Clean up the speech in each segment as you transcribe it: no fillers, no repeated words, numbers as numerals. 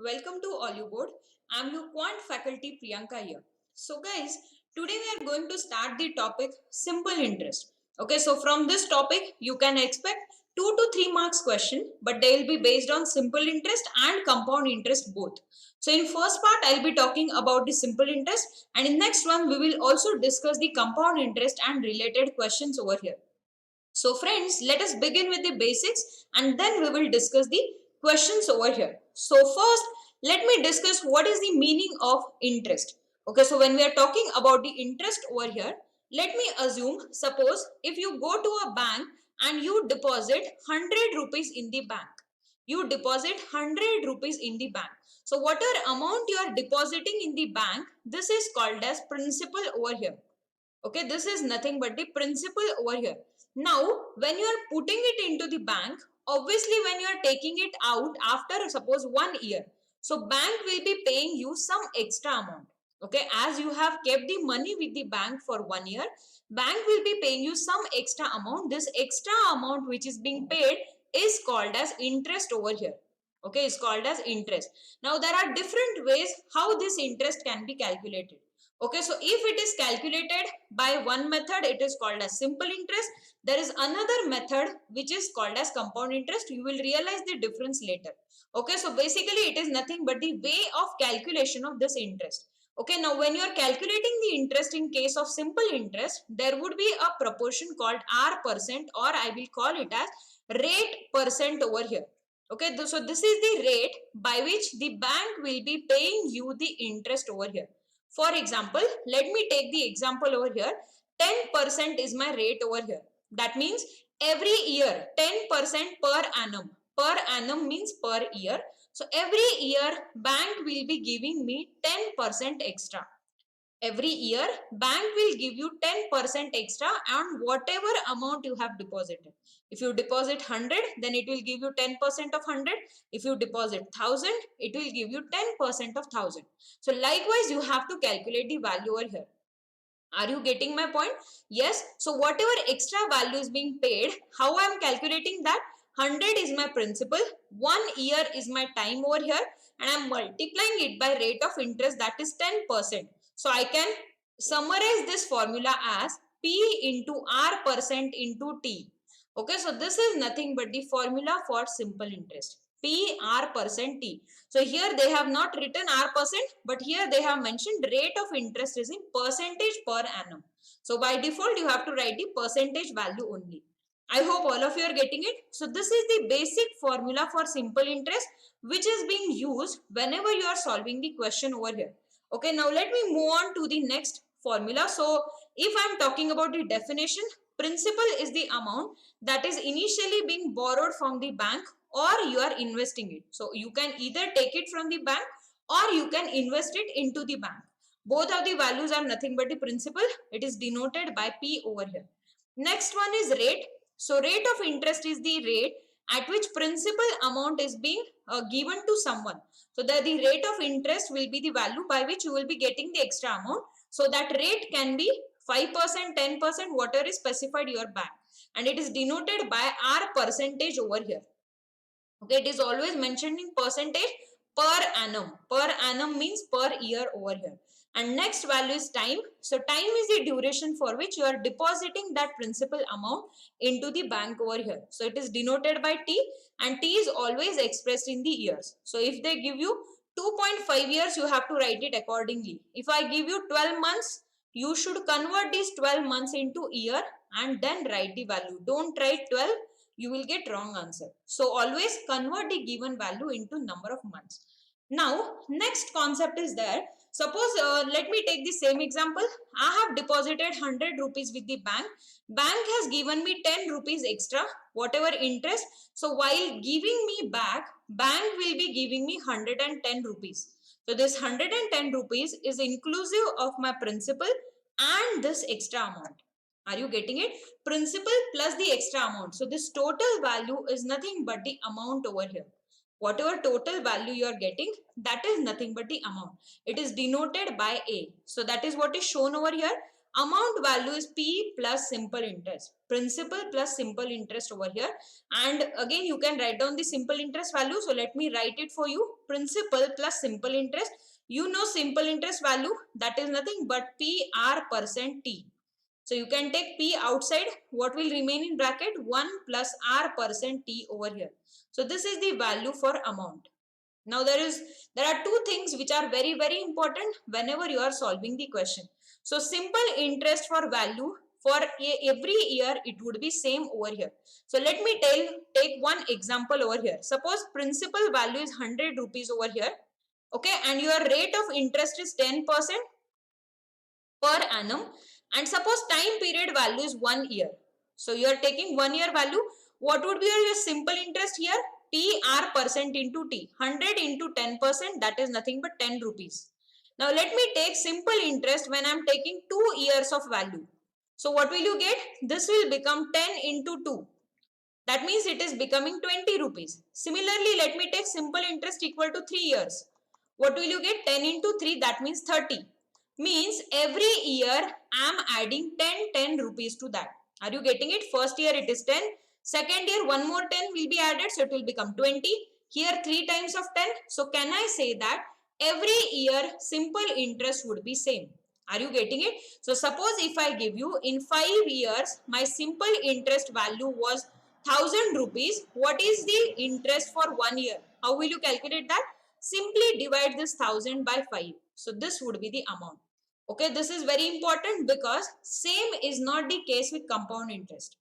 Welcome to AluBoard. I'm your quant faculty Priyanka here. So guys, today we are going to start the topic simple interest. Okay, so from this topic you can expect 2 to 3 marks question, but they will be based on simple interest and compound interest both. So in first part I'll be talking about the simple interest, and in next one we will also discuss the compound interest and related questions over here. So friends, let us begin with the basics and then we will discuss the questions over here. So first, let me discuss what is the meaning of interest. Okay, so when we are talking about the interest over here, let me assume, suppose if you go to a bank and you deposit 100 rupees in the bank. You deposit 100 rupees in the bank. So whatever amount you are depositing in the bank, this is called as principal over here. Okay, this is nothing but the principal over here. Now when you are putting it into the bank, obviously when you are taking it out after suppose 1 year, so bank will be paying you some extra amount. Okay, as you have kept the money with the bank for 1 year, bank will be paying you some extra amount. This extra amount which is being paid is called as interest over here. Okay, it's called as interest. Now there are different ways how this interest can be calculated. Okay, so if it is calculated by one method, it is called as simple interest. There is another method which is called as compound interest. You will realize the difference later. Okay, so basically it is nothing but the way of calculation of this interest. Okay, now when you are calculating the interest in case of simple interest, there would be a proportion called R percent, or I will call it as rate percent over here. Okay, so this is the rate by which the bank will be paying you the interest over here. For example, let me take the example over here. 10% is my rate over here. That means every year 10% per annum. Per annum means per year. So every year bank will be giving me 10% extra. Every year bank will give you 10% extra on whatever amount you have deposited. If you deposit 100, then it will give you 10% of 100. If you deposit 1000, it will give you 10% of 1000. So likewise you have to calculate the value over here. Are you getting my point? Yes. So whatever extra value is being paid, how I am calculating that? 100 is my principal, 1 year is my time over here, and I am multiplying it by rate of interest, that is 10%. So I can summarize this formula as P into R percent into T. Okay, so this is nothing but the formula for simple interest. P R percent T. So here they have not written R percent, but here they have mentioned rate of interest is in percentage per annum. So by default you have to write the percentage value only. I hope all of you are getting it. So this is the basic formula for simple interest which is being used whenever you are solving the question over here. Okay, now let me move on to the next formula. So if I am talking about the definition, principal is the amount that is initially being borrowed from the bank or you are investing it. So you can either take it from the bank or you can invest it into the bank. Both of the values are nothing but the principal. It is denoted by P over here. Next one is rate. So rate of interest is the rate at which principal amount is being given to someone. So the rate of interest will be the value by which you will be getting the extra amount. So that rate can be 5%, 10%, whatever is specified your bank. And it is denoted by R percentage over here. Okay, it is always mentioned in percentage per annum. Per annum means per year over here. And next value is time. So time is the duration for which you are depositing that principal amount into the bank over here. So it is denoted by T, and T is always expressed in the years. So if they give you 2.5 years, you have to write it accordingly. If I give you 12 months, you should convert these 12 months into year and then write the value. Don't write 12, you will get wrong answer. So always convert the given value into number of months. Now next concept is there. Suppose let me take the same example. I have deposited 100 rupees with the bank. Bank has given me 10 rupees extra, whatever interest. So while giving me back, bank will be giving me 110 rupees. So this 110 rupees is inclusive of my principal and this extra amount. Are you getting it? Principal plus the extra amount. So this total value is nothing but the amount over here. Whatever total value you are getting, that is nothing but the amount. It is denoted by A. So that is what is shown over here. amount value is P plus simple interest, principal plus simple interest over here. And again you can write down the simple interest value. So let me write it for you. Principal plus simple interest, you know simple interest value, that is nothing but PR percent T. So you can take P outside, what will remain in bracket? 1 plus R percent T over here. So this is the value for amount. Now there are two things which are very important whenever you are solving the question. So simple interest for value for every year it would be same over here. So let me take one example over here. Suppose principal value is 100 rupees over here. Okay, and your rate of interest is 10% per annum, and suppose time period value is 1 year. So you are taking 1 year value. What would be your simple interest here? PR percent into T. 100 into 10%, that is nothing but 10 rupees. Now let me take simple interest when I am taking 2 years of value. So what will you get? This will become 10 into 2. That means it is becoming 20 rupees. Similarly, let me take simple interest equal to 3 years. What will you get? 10 into 3, that means 30. Means every year I am adding 10 rupees to that. Are you getting it? First year it is 10. Second year one more 10 will be added. So it will become 20. Here 3 times of 10. So can I say that every year simple interest would be same? Are you getting it? So suppose if I give you in 5 years my simple interest value was 1000 rupees. What is the interest for 1 year? How will you calculate that? Simply divide this 1000 by 5. So this would be the amount. Okay, this is very important because same is not the case with compound interest.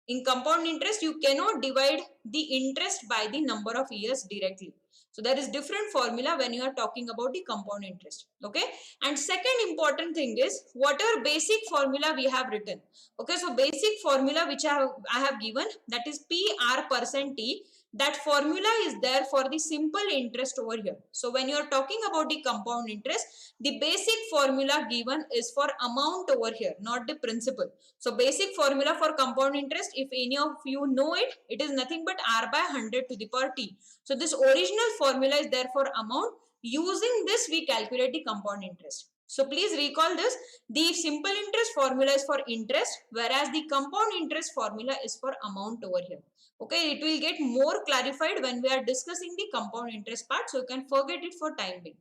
In compound interest, you cannot divide the interest by the number of years directly. So there is different formula when you are talking about the compound interest. Okay, and second important thing is whatever basic formula we have written. Okay, so basic formula which I have given, that is PR percent T. That formula is there for the simple interest over here. So when you are talking about the compound interest, the basic formula given is for amount over here, not the principal. So basic formula for compound interest, if any of you know it, it is nothing but R by 100 to the power T. So this original formula is there for amount. Using this we calculate the compound interest. So please recall this. The simple interest formula is for interest, whereas the compound interest formula is for amount over here. Okay, it will get more clarified when we are discussing the compound interest part. So you can forget it for time being.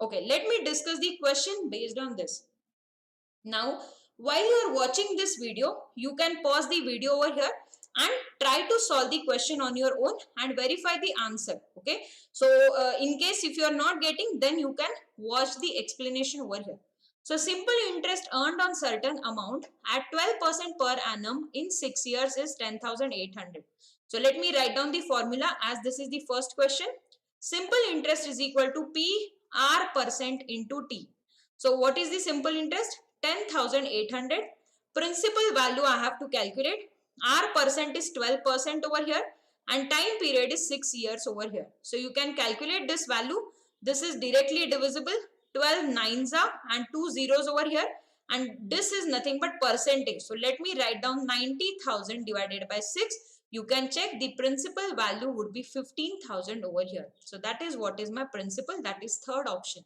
Okay, let me discuss the question based on this. Now, while you are watching this video, you can pause the video over here and try to solve the question on your own and verify the answer. Okay, so in case if you are not getting, then you can watch the explanation over here. So simple interest earned on certain amount at 12% per annum in 6 years is 10,800. So let me write down the formula as this is the first question. Simple interest is equal to PR percent into T. So what is the simple interest? 10,800. Principal value I have to calculate. R percent is 12% over here and time period is 6 years over here. So you can calculate this value. This is directly divisible. 12 nines are and 2 zeros over here, and this is nothing but percentage. So let me write down 90,000 divided by 6. You can check the principal value would be 15,000 over here. So that is what is my principal. That is third option.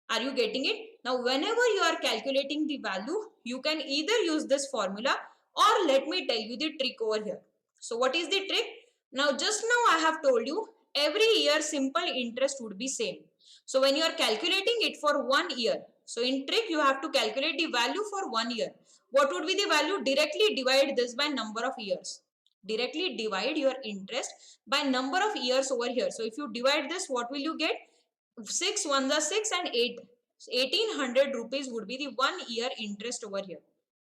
Are you getting it? Now whenever you are calculating the value, you can either use this formula or let me tell you the trick over here. So what is the trick? Now just now I have told you every year simple interest would be same. So when you are calculating it for 1 year, so in trick you have to calculate the value for 1 year. What would be the value? Directly divide this by number of years. Directly divide your interest by number of years over here. So if you divide this, what will you get? 6 ones are 6 and 8. 1800 rupees would be the 1 year interest over here.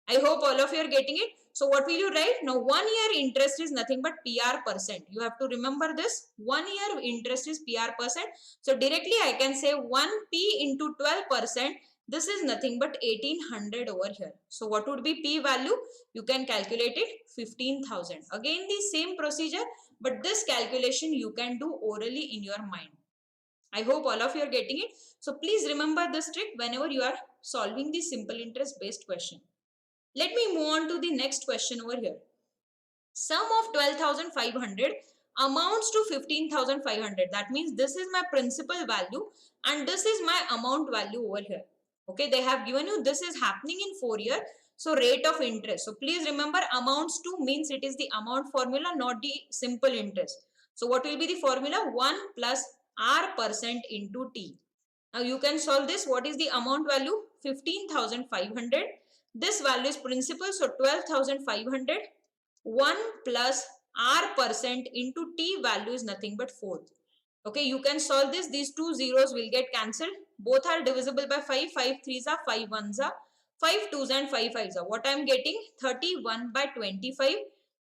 I hope all of you are getting it. So what will you write? Now 1 year interest is nothing but PR percent. You have to remember this. 1 year interest is PR percent. So directly I can say 1P into 12%. This is nothing but 1800 over here. So what would be P value? You can calculate it 15,000. Again the same procedure, but this calculation you can do orally in your mind. I hope all of you are getting it. So please remember this trick whenever you are solving the simple interest based question. Let me move on to the next question over here. Sum of 12,500 amounts to 15,500. That means this is my principal value and this is my amount value over here. Okay, they have given you this is happening in 4 years. So rate of interest. So please remember amounts to means it is the amount formula, not the simple interest. So what will be the formula? 1 plus R% into T. Now you can solve this. What is the amount value? 15,500. This value is principal, so 12,500. 1 plus R% into T value is nothing but 4. Okay, you can solve this. These two zeros will get cancelled. Both are divisible by 5. 5 threes are, 5 ones are, 5 twos and 5 fives are. What I am getting? 31 by 25.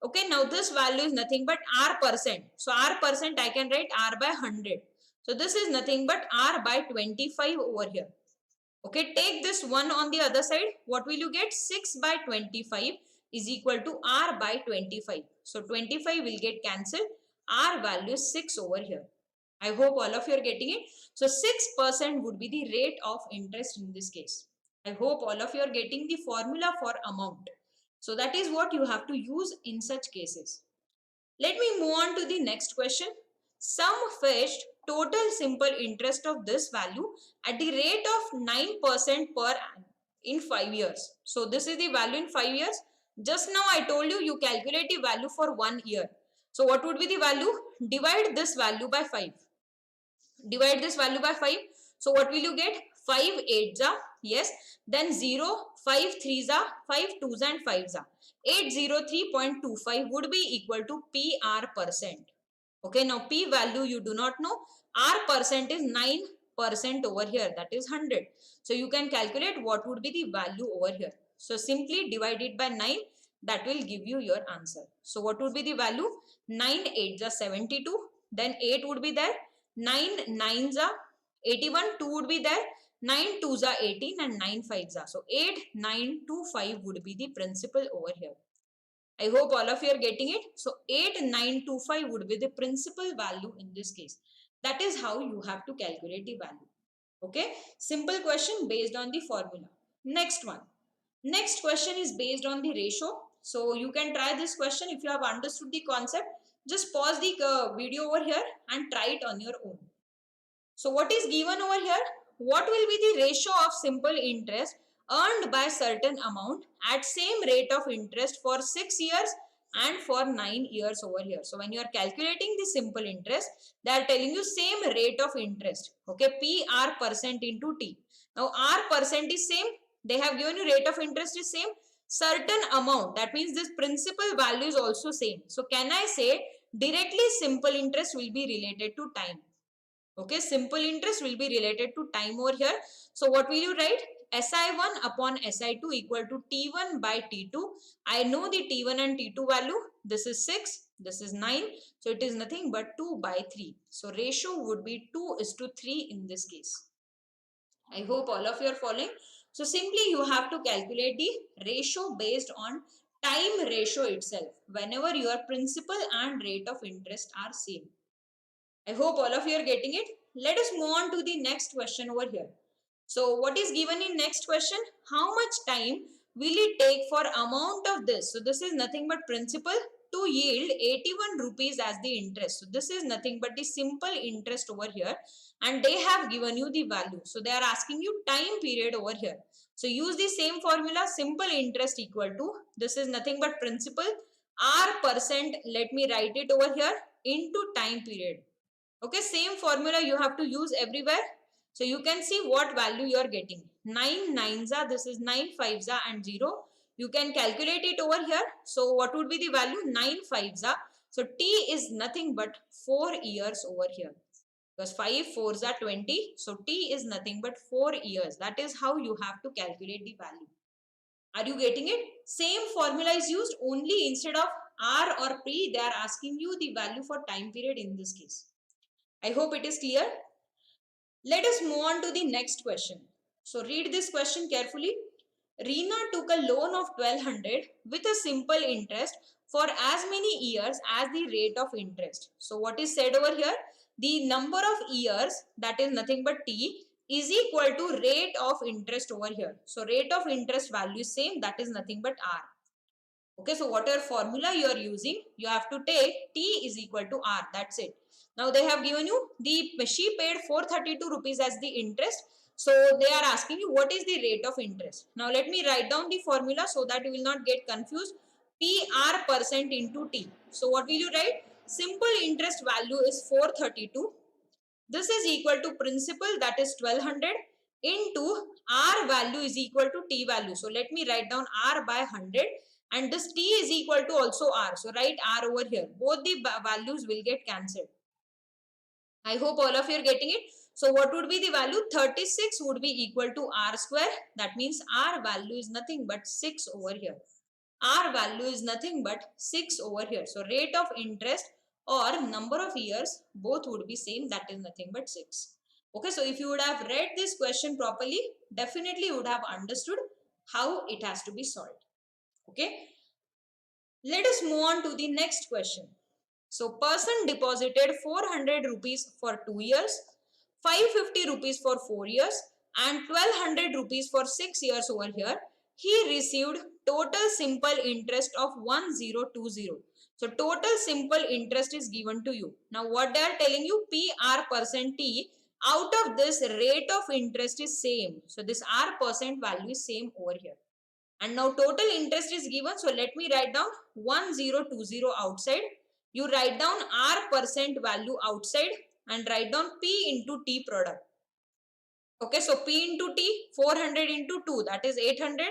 Okay, now this value is nothing but R%. So R% I can write R by 100. So this is nothing but R by 25 over here. Okay, take this 1 on the other side. What will you get? 6 by 25 is equal to R by 25. So 25 will get cancelled. R value is 6 over here. I hope all of you are getting it. So 6% would be the rate of interest in this case. I hope all of you are getting the formula for amount. So that is what you have to use in such cases. Let me move on to the next question. Sum fetched total simple interest of this value at the rate of 9% per annum in 5 years. So this is the value in 5 years. Just now I told you, you calculate the value for 1 year. So what would be the value? Divide this value by 5. Divide this value by 5. So what will you get? 5 8s are, yes. Then 0, 5 3s are, 5 2s and 5s are. 803.25 would be equal to PR%. Okay, now P value you do not know. R% is 9% over here. That is 100. So you can calculate what would be the value over here. So simply divide it by 9. That will give you your answer. So what would be the value? 9 8s are 72. Then 8 would be there. 9 9s are 81. 2 would be there. 9 2s are 18 and 9 5s are. So 8925 would be the principal over here. I hope all of you are getting it. So 8925 would be the principal value in this case. That is how you have to calculate the value. Okay. Simple question based on the formula. Next one. Next question is based on the ratio. So you can try this question if you have understood the concept. Just pause the video over here and try it on your own. So what is given over here? What will be the ratio of simple interest earned by certain amount at same rate of interest for 6 years and for 9 years over here. So when you are calculating the simple interest, they are telling you same rate of interest. Okay, PR% into T. Now R% is same. They have given you rate of interest is same. Certain amount, that means this principal value is also same. So can I say directly simple interest will be related to time? Okay, simple interest will be related to time over here. So what will you write? SI1 upon SI2 equal to T1 by T2. I know the T1 and T2 value. This is 6. This is 9. So it is nothing but 2 by 3. So ratio would be 2:3 in this case. I hope all of you are following. So simply you have to calculate the ratio based on time ratio itself whenever your principal and rate of interest are same. I hope all of you are getting it. Let us move on to the next question over here. So what is given in next question? How much time will it take for amount of this? So this is nothing but principal to yield 81 rupees as the interest. So this is nothing but the simple interest over here and they have given you the value. So they are asking you time period over here. So use the same formula, simple interest equal to, this is nothing but principal, R%, let me write it over here, into time period. Okay, same formula you have to use everywhere. So you can see what value you are getting. 9 9s are, this is 9 5s are and 0. You can calculate it over here. So what would be the value? 9 5s are. So T is nothing but 4 years over here. Because 5 4s are 20. So T is nothing but 4 years. That is how you have to calculate the value. Are you getting it? Same formula is used, only instead of R or P, they are asking you the value for time period in this case. I hope it is clear. Let us move on to the next question. So read this question carefully. Reena took a loan of 1200 with a simple interest for as many years as the rate of interest. So what is said over here? The number of years, that is nothing but T, is equal to rate of interest over here. So rate of interest value is same, that is nothing but R. Okay, so whatever formula you are using, you have to take T is equal to R. That's it. Now they have given you she paid 432 rupees as the interest. So they are asking you what is the rate of interest. Now let me write down the formula so that you will not get confused. PR percent into T. So what will you write? Simple interest value is 432. This is equal to principal, that is 1200, into R value is equal to T value. So let me write down R by 100, and this T is equal to also R. So write R over here. Both the values will get cancelled. I hope all of you are getting it. So what would be the value? 36 would be equal to R square. That means R value is nothing but 6 over here. R value is nothing but 6 over here. So rate of interest or number of years, both would be same. That is nothing but 6. Okay, so if you would have read this question properly, definitely you would have understood how it has to be solved. Okay, let us move on to the next question. So person deposited 400 rupees for 2 years, 550 rupees for 4 years and 1200 rupees for 6 years over here. He received total simple interest of 1020. So total simple interest is given to you. Now what they are telling you, PR percent T, out of this rate of interest is same. So this R percent value is same over here. And now total interest is given. So let me write down 1020 outside. You write down R percent value outside and write down P into T product. Okay, so P into T, 400 into 2, that is 800.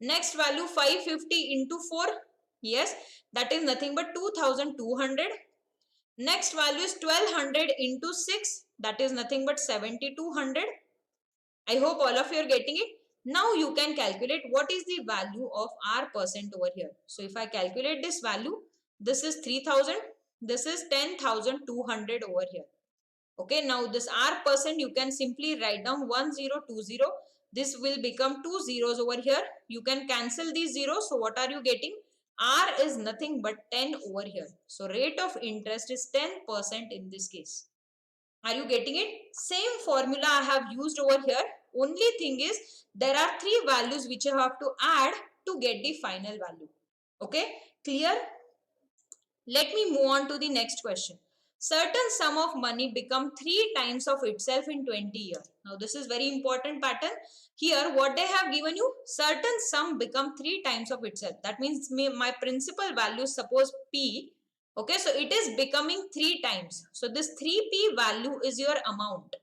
Next value 550 into 4, yes, that is nothing but 2200. Next value is 1200 into 6, that is nothing but 7200. I hope all of you are getting it. Now you can calculate what is the value of R percent over here. So if I calculate this value, this is 3000, this is 10,200 over here. Okay, now this R percent you can simply write down 1020. This will become 2 zeros over here. You can cancel these zeros. So what are you getting? R is nothing but 10 over here. So rate of interest is 10% in this case. Are you getting it? Same formula I have used over here. Only thing is there are 3 values which you have to add to get the final value. Okay, clear? Let me move on to the next question. Certain sum of money become 3 times of itself in 20 years. Now this is very important pattern. Here what they have given you, certain sum become 3 times of itself. That means my principal value, suppose P. Okay, so it is becoming 3 times. So this 3P value is your amount.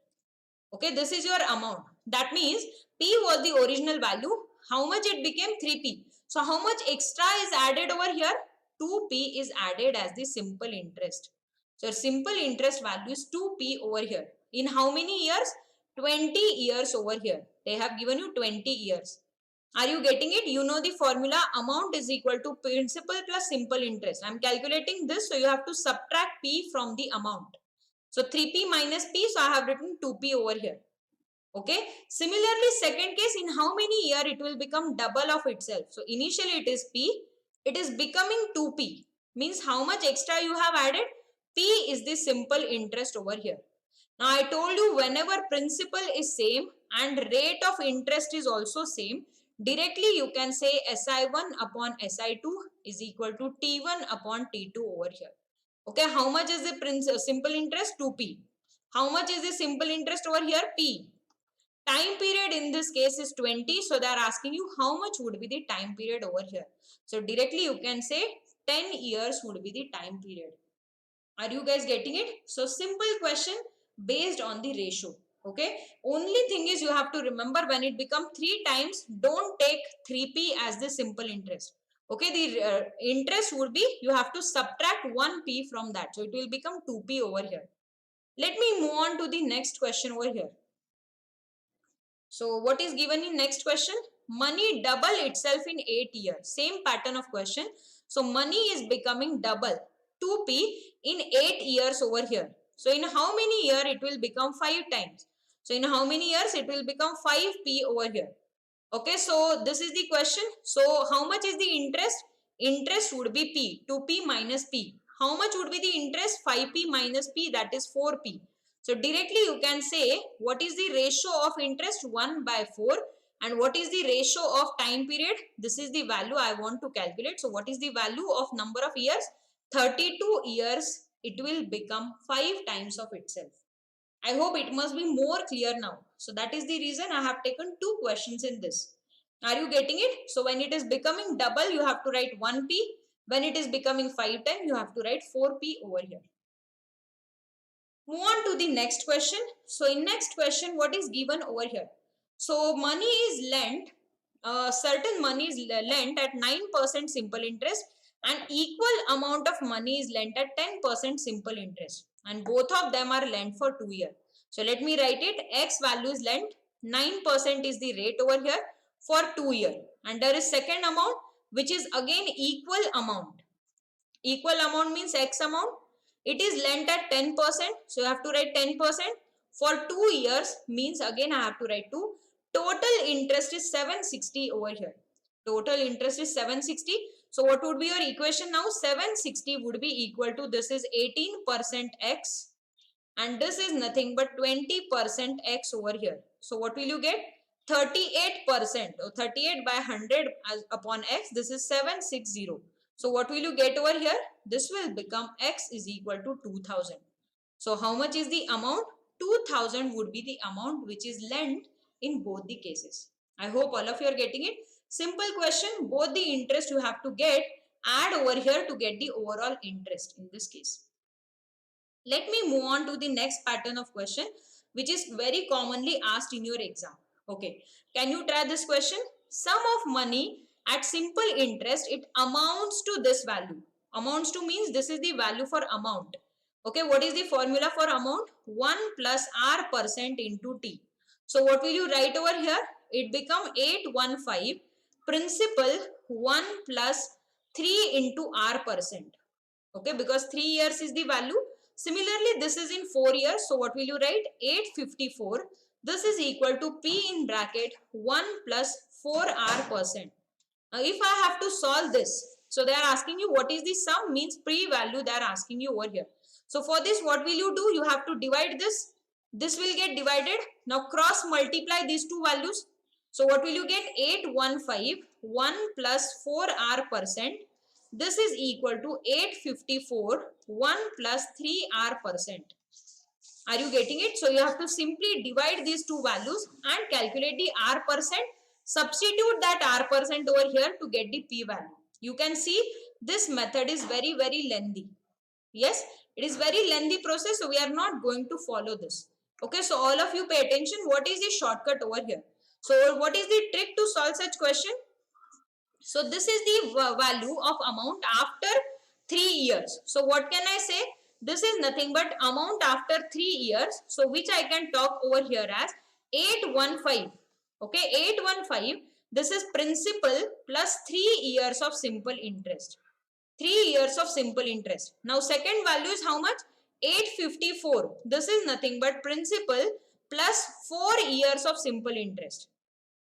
Okay, this is your amount. That means P was the original value. How much it became? 3P. So how much extra is added over here? 2P is added as the simple interest. So simple interest value is 2P over here. In how many years? 20 years over here. They have given you 20 years. Are you getting it? You know the formula, amount is equal to principal plus simple interest. I am calculating this, so you have to subtract P from the amount. So 3P minus P, so I have written 2P over here. Okay. Similarly, second case, in how many year it will become double of itself. So initially it is P, it is becoming 2P. Means how much extra you have added? P is the simple interest over here. Now I told you whenever principal is same and rate of interest is also same, directly you can say SI1 upon SI2 is equal to T1 upon T2 over here. Okay, how much is the simple interest? 2P. How much is the simple interest over here? P. Time period in this case is 20. So they are asking you how much would be the time period over here. So directly you can say 10 years would be the time period. Are you guys getting it? So simple question based on the ratio. Okay. Only thing is you have to remember when it becomes 3 times, don't take 3P as the simple interest. Okay. The interest would be, you have to subtract 1P from that. So it will become 2P over here. Let me move on to the next question over here. So what is given in next question? Money double itself in 8 years. Same pattern of question. So money is becoming double 2P in 8 years over here. So in how many years it will become 5 times? So in how many years it will become 5P over here? Okay, so this is the question. So how much is the interest? Interest would be P, 2P minus P. How much would be the interest? 5P minus P, that is 4P. So directly you can say what is the ratio of interest? 1 by 4. And what is the ratio of time period? This is the value I want to calculate. So what is the value of number of years? 32 years. It will become 5 times of itself. I hope it must be more clear now. So that is the reason I have taken 2 questions in this. Are you getting it? So when it is becoming double, you have to write 1p. When it is becoming 5 times, you have to write 4p over here. Move on to the next question. So in next question, what is given over here? So money is lent, certain money is lent at 9% simple interest, and equal amount of money is lent at 10% simple interest, and both of them are lent for 2 years. So let me write it. X value is lent, 9% is the rate over here for 2 years, and there is second amount which is again equal amount. Equal amount means X amount. It is lent at 10%. So you have to write 10%. For 2 years means again I have to write 2. Total interest is 760 over here. Total interest is 760. So what would be your equation now? 760 would be equal to, this is 18% X, and this is nothing but 20% X over here. So what will you get? 38%, or 38 by 100 upon X, this is 760. So what will you get over here? This will become X is equal to 2000. So how much is the amount? 2000 would be the amount which is lent in both the cases. I hope all of you are getting it. Simple question, both the interest you have to get, add over here to get the overall interest in this case. Let me move on to the next pattern of question, which is very commonly asked in your exam. Okay, can you try this question? Sum of money at simple interest, it amounts to this value. Amounts to means this is the value for amount. Okay, what is the formula for amount? 1 plus r% into t. So what will you write over here? It become 815, principal 1 plus 3 into r%. Okay, because 3 years is the value. Similarly, this is in 4 years. So what will you write? 854. This is equal to P in bracket 1 plus 4r%. Now, if I have to solve this, so they are asking you what is the sum, means p-value they are asking you over here. So for this, what will you do? You have to divide this. This will get divided. Now cross multiply these two values. So what will you get? 815, 1 plus 4r%. This is equal to 854, 1 plus 3r%. Are you getting it? So you have to simply divide these two values and calculate the r%. Substitute that r% over here to get the p value. You can see this method is very lengthy. Yes, it is very lengthy process, so we are not going to follow this. Okay, so all of you pay attention. What is the shortcut over here? So what is the trick to solve such question? So this is the value of amount after 3 years. So what can I say? This is nothing but amount after 3 years. So which I can talk over here as 815. Okay, 815. This is principal plus 3 years of simple interest. 3 years of simple interest. Now second value is how much? 854. This is nothing but principal plus 4 years of simple interest.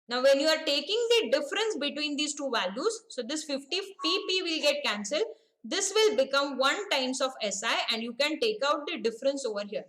Now when you are taking the difference between these two values, so this 50 PP will get cancelled. This will become 1 times of SI, and you can take out the difference over here.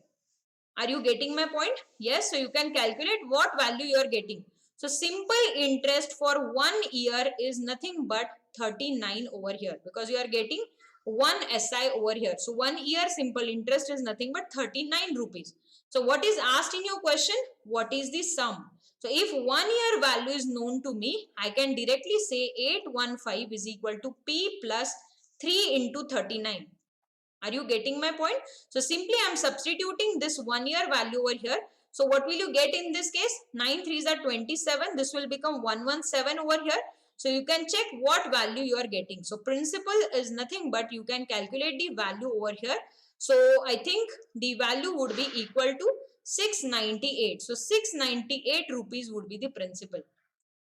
Are you getting my point? Yes, so you can calculate what value you are getting. So simple interest for 1 year is nothing but 39 over here, because you are getting 1 SI over here. So 1 year simple interest is nothing but 39 rupees. So what is asked in your question? What is the sum? So if 1 year value is known to me, I can directly say 815 is equal to P plus 3 into 39. Are you getting my point? So simply I am substituting this 1 year value over here. So what will you get in this case? 9 3s are 27. This will become 117 over here. So you can check what value you are getting. So principal is nothing but you can calculate the value over here. So I think the value would be equal to 698. So 698 rupees would be the principal.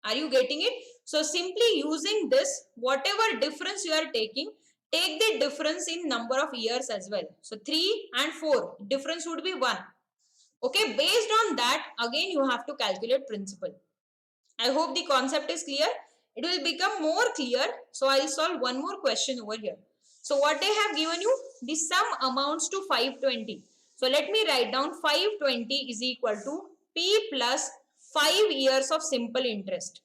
Are you getting it? So simply using this, whatever difference you are taking, take the difference in number of years as well. So 3 and 4, difference would be 1. Okay, based on that, again you have to calculate principal. I hope the concept is clear. It will become more clear. So I will solve one more question over here. So what they have given you, the sum amounts to 520. So let me write down 520 is equal to P plus 5 years of simple interest.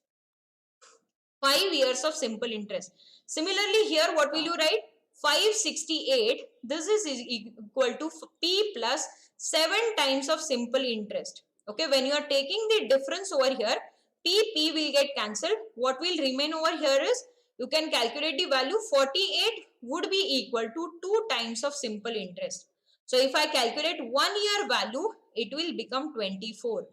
5 years of simple interest. Similarly here what will you write? 568. This is equal to P plus 7 times of simple interest. Okay, when you are taking the difference over here, P will get cancelled. What will remain over here is, you can calculate the value. 48 would be equal to 2 times of simple interest. So if I calculate 1 year value, it will become 24.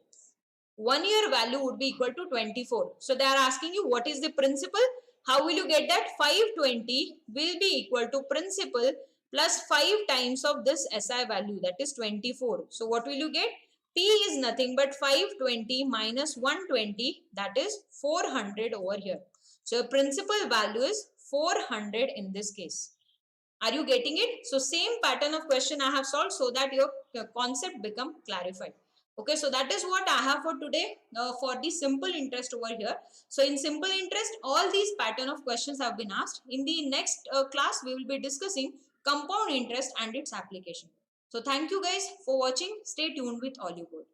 1 year value would be equal to 24. So they are asking you what is the principal. How will you get that? 520 will be equal to principal plus 5 times of this SI value, that is 24. So what will you get? P is nothing but 520 minus 120, that is 400 over here. So principal value is 400 in this case. Are you getting it? So same pattern of question I have solved so that your concept become clarified. Okay, so that is what I have for today for the simple interest over here. So in simple interest, all these pattern of questions have been asked. In the next class, we will be discussing compound interest and its application. So thank you guys for watching. Stay tuned with Olive Board.